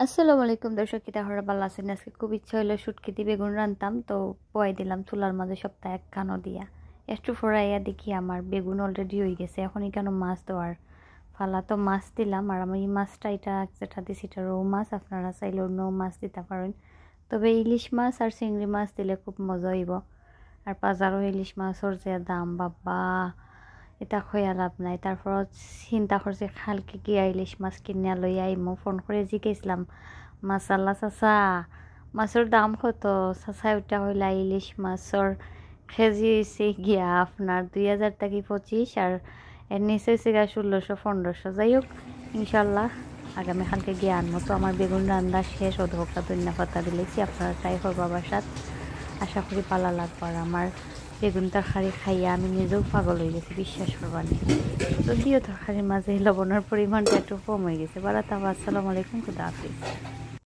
আসসালামু আলাইকুম দর্শক, কিতা হরা ভালো আছেন? আজকে খুব ইচ্ছা হইলো শুটকিতে বেগুন রান্তাম, তো পোয়াই দিলাম চুলার মাঝে সপ্তাহে এক কানো দিয়া। একটু ফোড়াইয়া দেখি আমার বেগুন অলরেডি হয়ে গেছে। এখন কেন মাছ দেওয়ার ফালা, তো মাছ দিলাম। আর আমি এই মাছটা যেটা দিছি এটা রৌ মাছ, আপনারা চাইলে অন্য মাছ দিতে পারেন। তবে ইলিশ মাছ আর চিংড়ি মাছ দিলে খুব মজা হইব। আর বাজারও ইলিশ মাছের যে দাম বাবা, এটা খয়া লাভ নাই। তারপর চিন্তা করছি খালকে গিয়া ইলিশ মাছ কিনিয়া লই আইমু। ফোন করে জিজ্ঞেসলাম, মাসাল্লা চাচা মাছের দাম কত? চাচা ওইটা হইলা ইলিশ মাছের কেজি হয়েছে গিয়া আপনার 2000 থেকে 25, আর এর নিচে হয়েছে গিয়া 1600-1500। যাই হোক, ইনশাল্লাহ আগামীকালকে গিয়ে আনবো। তো আমার বেগুন রান্না শেষ, অধকা ধন্যা পাতা দিলেছি। আপনারা ট্রাই করবো বাসাত, আশা করি পালা লাগবো। আর আমার বেগুন তরকারি খাইয়া আমি নিজেও পাগল হয়ে গেছি, বিশ্বাস করবানি। যদিও তরকারির মাঝে লবণের পরিমাণটা একটু কম হয়ে গেছে। আসসালামু আলাইকুম, খুদা হাফিজ।